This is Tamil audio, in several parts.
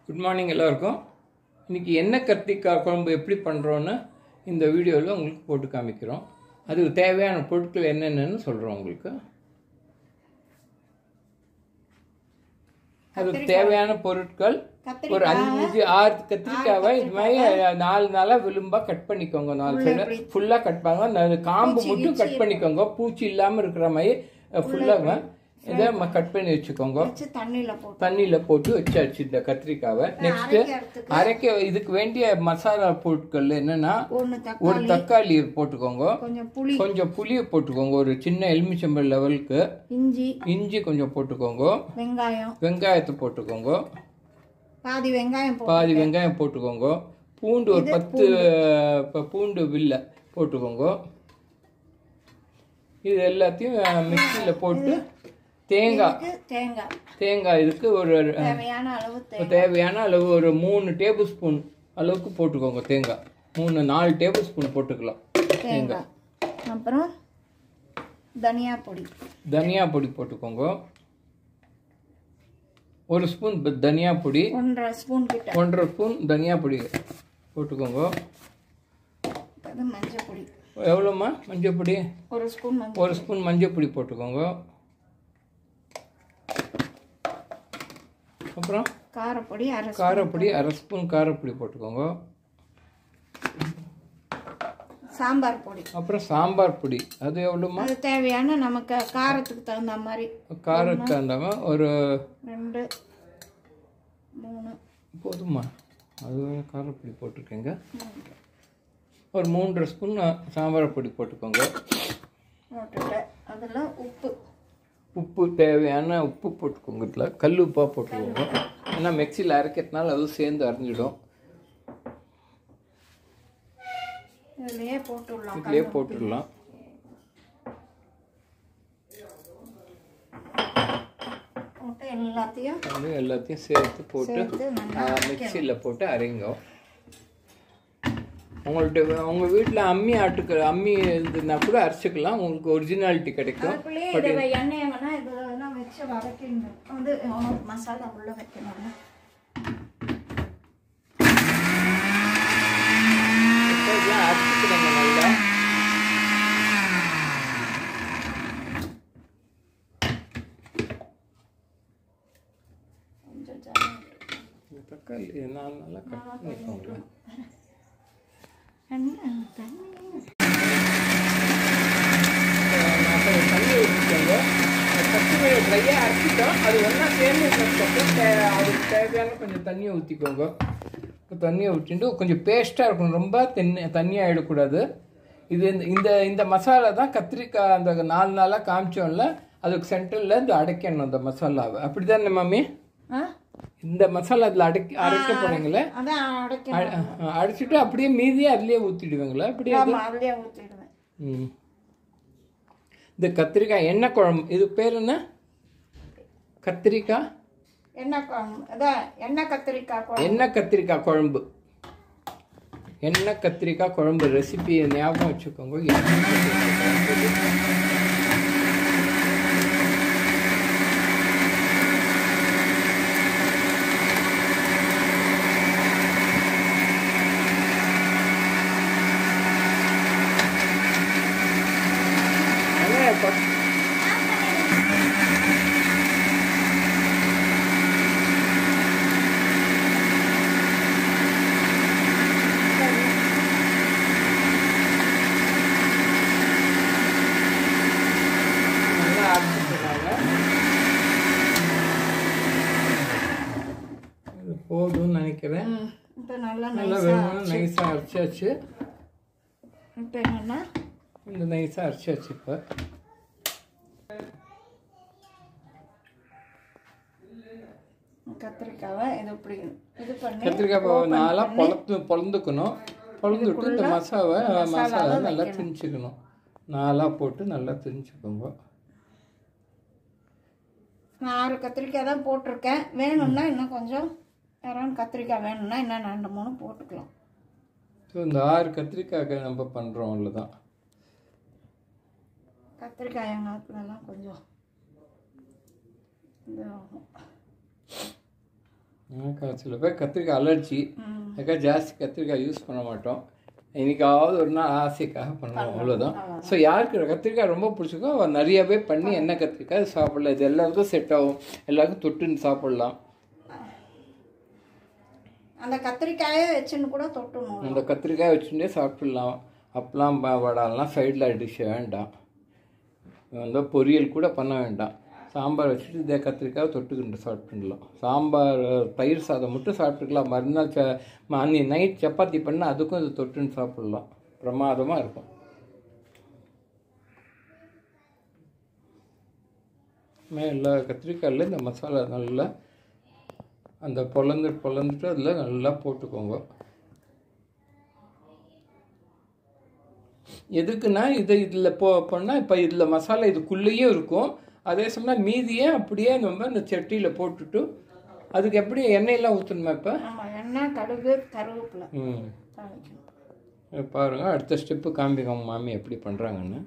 குட் மார்னிங் எல்லாருக்கும். இன்றைக்கி எண்ணெய் கத்திரிக்காய் குழம்பு எப்படி பண்ணுறோன்னு இந்த வீடியோவில் உங்களுக்கு போட்டு காமிக்கிறோம். அதுக்கு தேவையான பொருட்கள் என்னென்னு சொல்கிறோம் உங்களுக்கு. அதுக்கு தேவையான பொருட்கள் ஒரு 5-6 கத்திரிக்காவை இது மாதிரி 4 நாளாக விளிம்பாக கட் பண்ணிக்கோங்க. 4 சைடு ஃபுல்லாக கட் பண்ணுங்க. காம்பு மட்டும் கட் பண்ணிக்கோங்க. பூச்சி இல்லாமல் இருக்கிற மாதிரி ஃபுல்லாக இதை கட் பண்ணி வச்சுக்கோங்க. தண்ணியில் போட்டு வச்சாச்சு இந்த கத்திரிக்காவை. நெக்ஸ்ட் அரைக்க இதுக்கு வேண்டிய மசாலா பொருட்கள் என்னன்னா, ஒரு தக்காளி போட்டுக்கோங்க, கொஞ்சம் புளியை போட்டுக்கோங்க, ஒரு சின்ன எலுமிச்சம்பழம் லெவலுக்கு இஞ்சி கொஞ்சம் போட்டுக்கோங்க, வெங்காயத்தை போட்டுக்கோங்க, பாதி வெங்காயம் போட்டுக்கோங்க, பூண்டு ஒரு 10 பூண்டு வில்ல போட்டுக்கோங்க. இது எல்லாத்தையும் மிக்சியில் போட்டு தேங்காய் இதுக்கு ஒரு தேவையான அளவு ஒரு 3 டேபிள் ஸ்பூன் அளவுக்கு போட்டுக்கோங்க. தேங்காய் 3-4 டேபிள் ஸ்பூன் போட்டுக்கலாம். தேங்காய் அப்புறம் தனியா பொடி போட்டுக்கோங்க. 1 ஸ்பூன் தனியா பொடி, 1.5 ஸ்பூன் தனியா பொடி போட்டுக்கோங்க. எவ்வளோம்மா மஞ்சள் பொடி? 1 ஸ்பூன் மஞ்சள் பொடி போட்டுக்கோங்க. அப்புறம் காரப்பொடி 1/2 ஸ்பூன் காரப்பொடி போட்டுக்கோங்க. சாம்பார் பொடி, அப்புறம் சாம்பார் பொடி அது எவ்வளோமா? அது தேவையான நமக்கு காரத்துக்கு தகுந்த மாதிரி ஒரு 2-3 போதுமா? அது காரப்பொடி போட்டிருக்கேங்க. ஒரு 3.5 ஸ்பூன் சாம்பார் பொடி போட்டுக்கோங்க. அதில் உப்பு தேவையான உப்பு போட்டுக்கோங்க. இதில் கல் உப்பாக போட்டுக்கோங்க. ஏன்னா மிக்சியில் அரைக்கிறதுனால அதுவும் சேர்ந்து அரைஞ்சிடும். இதுலேயே போட்டுடலாம். எல்லாத்தையும் சேர்த்து போட்டு மிக்சியில் போட்டு அரைங்க. உங்கள் வீட்டில் அம்மி இருந்ததுன்னா கூட அரைச்சிக்கலாம். உங்களுக்கு ஒரிஜினாலிட்டி கிடைக்கும். மசாலா உள்ள வைக்கணும். அரைச்சிக்கிறாங்க நல்லா. தக்காளி நல்லா கட் பண்ணிக்கோங்க. தண்ணி ஊற்றிக்கோங்க. கத்திரிக்காயை ட்ரையாக அரைச்சிட்டோம். அது ஒன்றா சேர்ந்து அதுக்கு தேவையான கொஞ்சம் தண்ணியை ஊற்றிக்கோங்க. தண்ணியை ஊற்றிட்டு கொஞ்சம் பேஸ்ட்டாக இருக்கணும். ரொம்ப தண்ணியாக ஆகிடக்கூடாது. இது இந்த மசாலா தான் கத்திரிக்காய் அந்த 4 நாளாக காமிச்சோம்ல, அதுக்கு சென்டரில் இந்த அடைக்கணும் அந்த மசாலாவை. அப்படி தானே மாமி? இந்த மசாலா அதில் அரைக்க போறீங்களே, அடைச்சிட்டு அப்படியே மீதியே அதுலேயே ஊற்றிடுவீங்களா? அப்படியே இந்த கத்திரிக்காய் எண்ணெய் குழம்பு, இது பேர் என்ன? கத்திரிக்காய் எண்ணெய் கத்திரிக்காய் குழம்பு. எண்ணெய் கத்திரிக்காய் குழம்பு ரெசிபி ஞாபகம் வச்சுக்கோங்க. போதும்னு நினைக்கிறேன். நல்லா நைஸாக அரைச்சாச்சு. இந்த நைஸாக அரைச்சாச்சு. இப்போ கத்திரிக்காய் நல்லா பொழந்துக்கணும். பொழந்துட்டு இந்த மசாலா நல்லா திணிச்சுக்கணும். 4 போட்டு நல்லா திணிச்சுக்கோங்க. நான் 6 கத்திரிக்காய் தான் போட்டிருக்கேன். வேணும்னா இன்னும் கொஞ்சம் கத்திரிக்காய் வேணும்னா இன்னும் 2-3 போட்டுக்கலாம். இந்த 6 கத்திரிக்காய் நம்ம பண்ணுறோம். அவ்வளோதான். கத்திரிக்காய் எல்லாம் கொஞ்சம் இதாகும். சில பேர் கத்திரிக்காய் அலர்ஜி, அதுக்காக ஜாஸ்தி கத்திரிக்காய் யூஸ் பண்ண மாட்டோம். என்னைக்காவது ஒரு நாள் ஆசைக்காக பண்ணுவோம், அவ்வளோதான். ஸோ யாருக்கு கத்திரிக்காய் ரொம்ப பிடிச்சிக்கோ நிறையவே பண்ணி எண்ணெய் கத்திரிக்காய் சாப்பிடலாம். இது எல்லாருக்கும் செட் ஆகும், எல்லாருக்கும் தொட்டுன்னு சாப்பிடலாம். அந்த கத்திரிக்காயை வச்சுன்னு கூட தொட்டணும். அந்த கத்திரிக்காய் வச்சுட்டே சாப்பிடலாம். அப்பெல்லாம் வடாலாம் சைடில் டிஷ் வேண்டாம், வந்து பொரியல் கூட பண்ண வேண்டாம். சாம்பார் வச்சுட்டு இதே கத்திரிக்காய் தொட்டுக்கிட்டு சாப்பிட்டுலாம். சாம்பார் தயிர் சாதம் மட்டும் சாப்பிட்டுக்கலாம். மறுநாள் அன்னி நைட் சப்பாத்தி பண்ணால் அதுக்கும் இது தொட்டுன்னு சாப்பிட்லாம். பிரமாதமாக இருக்கும். எல்லா கத்திரிக்காயில் இந்த மசாலா நல்லா அந்த பொலந்துட்டு அதில் நல்லா போட்டுக்கோங்க. எதுக்குன்னா இதில் போனால் இப்போ இதில் மசாலா இதுக்குள்ளேயே இருக்கும். அதே சமயம் மீதியே அப்படியே நம்ம இந்த சட்டியில் போட்டுட்டு அதுக்கு எப்படி எண்ணெயெல்லாம் ஊற்றணுமா? இப்போ எண்ணெய், கடுகு, கருவேப்பிலை. பாருங்கள், அடுத்த ஸ்டெப்பு காமிக்கோங்க மாமி எப்படி பண்ணுறாங்கன்னு.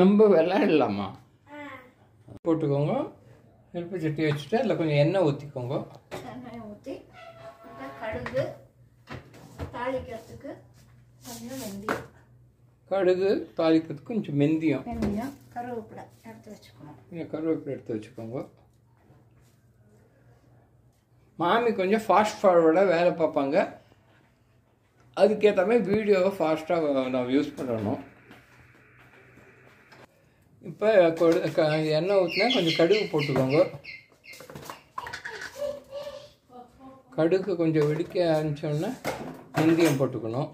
நம்ம விளையாடலாமா? போட்டுக்கோங்க. நெருப்பு சட்டி வச்சுட்டு அதில் கொஞ்சம் எண்ணெய் ஊற்றிக்கோங்க. எண்ணெய் ஊற்றி கடுகு தாளிக்கிறதுக்கு கொஞ்சம் வெந்தயம், கடுகு தாளிக்கிறதுக்கு கொஞ்சம் வெந்தயம், கருவேப்பிலை எடுத்து வச்சுக்கணும். கருவேப்பிலை எடுத்து வச்சுக்கோங்க. மாமி கொஞ்சம் ஃபாஸ்ட் ஃபார்வர்டாக வேலை பார்ப்பாங்க. அதுக்கேற்ற மாதிரி வீடியோவை ஃபாஸ்ட்டாக நான் யூஸ் பண்ணணும். இப்போ எண்ணெய் ஊற்றினா கொஞ்சம் கடுகு போட்டுக்கோங்க. கடுகு கொஞ்சம் வெடிக்க ஆரம்பிச்சோன்னா வெந்தயம் போட்டுக்கணும்.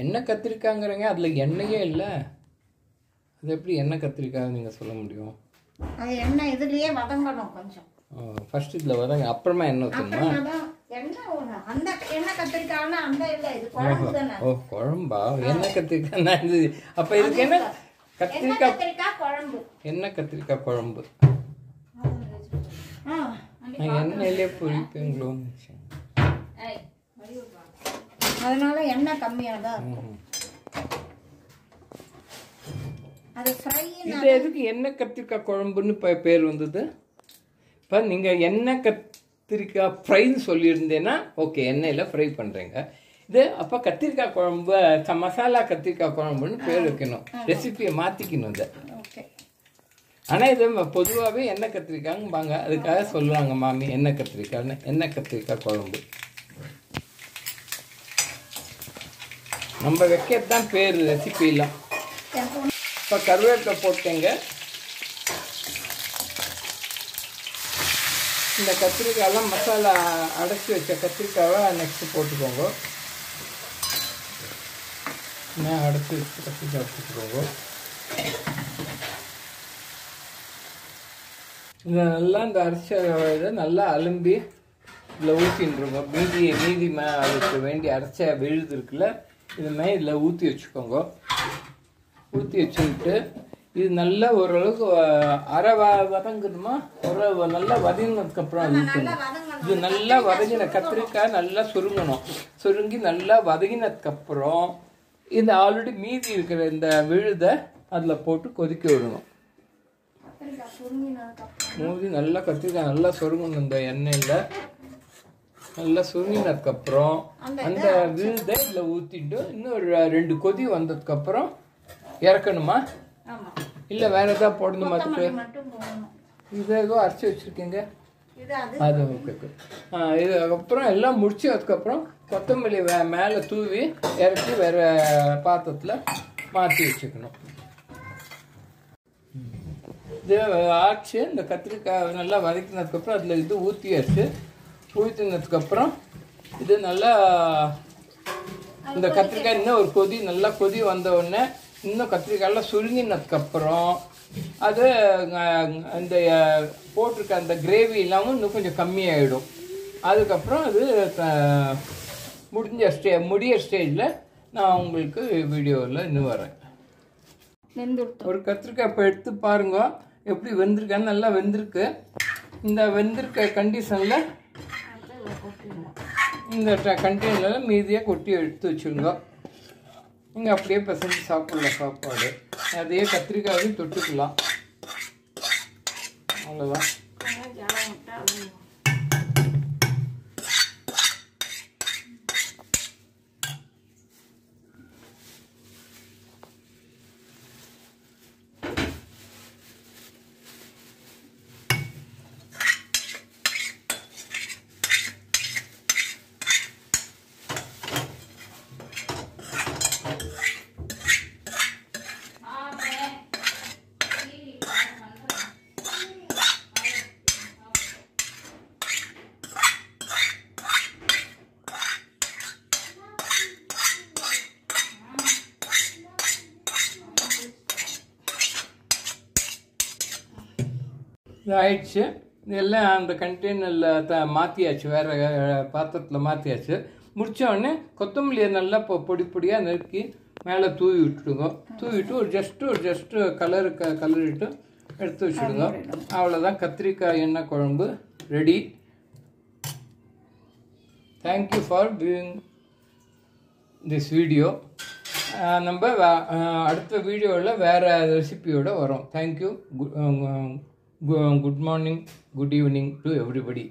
எண்ணெய் கத்திரிக்காய்ங்கிறங்க, அதில் எண்ணெயே இல்லை. அது எப்படி எண்ணெய் கத்திரிக்காய் நீங்கள் சொல்ல முடியும்? அது எண்ணெய் இதுலேயே வதங்கணும் கொஞ்சம். ஃபர்ஸ்ட் இதில் வதங்க, அப்புறமா எண்ணெய் ஊற்றணுமா? அந்த எண்ணெய் கத்திரிக்காய்னா அந்த இல்லை, இது குழம்பு தானே. ஓ, குழம்பா? எண்ணெய் கத்திரிக்காய். அப்போ இதுக்கு என்ன? கத்திரிக்காய் குழம்பு. எண்ணெய் கத்திரிக்காய் குழம்பு. எண்ணெயிலே பொரிப்பீங்களோ? அதனால எண்ணெய் கம்மியாக தான் இருக்கும். அது ஃப்ரை. இது எதுக்கு எண்ணெய் கத்திரிக்காய் குழம்புன்னு இப்போ பேர் வந்தது? இப்போ நீங்கள் எண்ணெய் கத்திரிக்காய் ஃப்ரைன்னு சொல்லியிருந்தேன்னா ஓகே, எண்ணெயில் ஃப்ரை பண்ணுறீங்க. இது அப்போ கத்திரிக்காய் குழம்பு, மசாலா கத்திரிக்காய் குழம்புன்னு பேர் வைக்கணும், ரெசிபியை மாற்றிக்கணும் இதை. ஆனால் இது பொதுவாகவே எண்ணெய் கத்திரிக்காய்பாங்க, அதுக்காக சொல்லுவாங்க மாமி எண்ணெய் கத்திரிக்காய்னு. எண்ணெய் கத்திரிக்காய் குழம்பு நம்ம வைக்கிறது தான் பேர், ரெசிபிலாம். இப்போ கருவேப்பிலை போட்டேங்க. இந்த கத்திரிக்காயெல்லாம் மசாலா அடைச்சி வச்ச கத்திரிக்காவை நெக்ஸ்ட்டு போட்டுக்கோங்க. அடைச்சி வச்சு கத்திரிக்காய் போட்டுக்கோங்க. இது நல்லா இந்த அரைச்ச இதை நல்லா அலும்பி இதில் ஊற்றின்றுங்க. மீதி அதுக்கு வேண்டி அரைச்ச விழுது இருக்குல்ல, இதுமாதிரி இதில் ஊற்றி வச்சுக்கோங்க. ஊற்றி வச்சுக்கிட்டு இது நல்லா ஓரளவுக்கு அரை வதங்குதுமா, ஒரு நல்லா வதங்கினதுக்கப்புறம் அது ஊற்றணும். இது நல்லா வதங்கின கத்திரிக்காய் நல்லா சுருங்கி நல்லா வதங்கினதுக்கப்புறம் இந்த ஆல்ரெடி மீதி இருக்கிற இந்த விழுதை அதில் போட்டு கொதிக்க விடணும். மூடி நல்லா கத்திரிக்காய் நல்லா சுருங்கணும். இந்த எண்ணெயில் நல்லா சுருங்கினதுக்கப்புறம் அந்த விழுதை இதில் ஊற்றிட்டு இன்னும் ஒரு 2 கொதி வந்ததுக்கப்புறம் இறக்கணுமா? இல்லை வேற ஏதாவது போடணுமா? அதுக்கு இது ஏதோ அரைச்சி வச்சுருக்கீங்க அது. ஓகே. இதுக்கப்புறம் எல்லாம் முடிச்சு அதுக்கப்புறம் கொத்தமல்லி மேலே தூவி இறக்கி வேற பாத்திரத்தில் மாற்றி வச்சுக்கணும். இது ஆச்சு. இந்த கத்திரிக்காய் நல்லா வதக்கினதுக்கப்புறம் அதில் இது ஊற்றினதுக்கப்புறம் இது நல்லா இந்த கத்திரிக்காய் இன்னும் ஒரு கொதி நல்லா கொதி வந்த உடனே இன்னும் கத்திரிக்காயெல்லாம் சுருங்கினதுக்கப்புறம் அது அந்த போட்டிருக்க அந்த கிரேவி இல்லாமல் இன்னும் கொஞ்சம் கம்மியாகிடும். அதுக்கப்புறம் அது முடிய ஸ்டேஜில் நான் உங்களுக்கு வீடியோவில் இன்னும் வரேன். ஒரு கத்திரிக்காய் இப்போ எடுத்து பாருங்க எப்படி வெந்திருக்கான்னு. நல்லா வெந்திருக்கு. இந்த வெந்திருக்க கண்டிஷனில் இந்த கண்டெய்னரில் மீதியாக கொட்டி எடுத்து வச்சுருங்க. நீங்கள் அப்படியே பிசைஞ்சு சாப்பிடலாம் சாப்பாடு. அதையே கத்திரிக்காயும் தொட்டுக்கலாம். அவ்வளோதான். இது ஆயிடுச்சு. இதெல்லாம் அந்த கண்டெய்னரில் மாற்றியாச்சு, வேறு பாத்திரத்தில் மாற்றியாச்சு. முடித்தோடனே கொத்தமல்லியை நல்லா பொடி பொடியாக நறுக்கி மேலே தூவி விட்டுடுங்க. தூவிட்டு ஒரு ஜஸ்ட்டு கலரிட்டு எடுத்து வச்சுடுங்க. அவ்வளோதான், கத்திரிக்காய் எண்ணெய் குழம்பு ready. Thank you for viewing this video. நம்ம அடுத்த வீடியோவில் வேறு ரெசிபியோடு வரோம். Thank you. Good morning, good evening to everybody.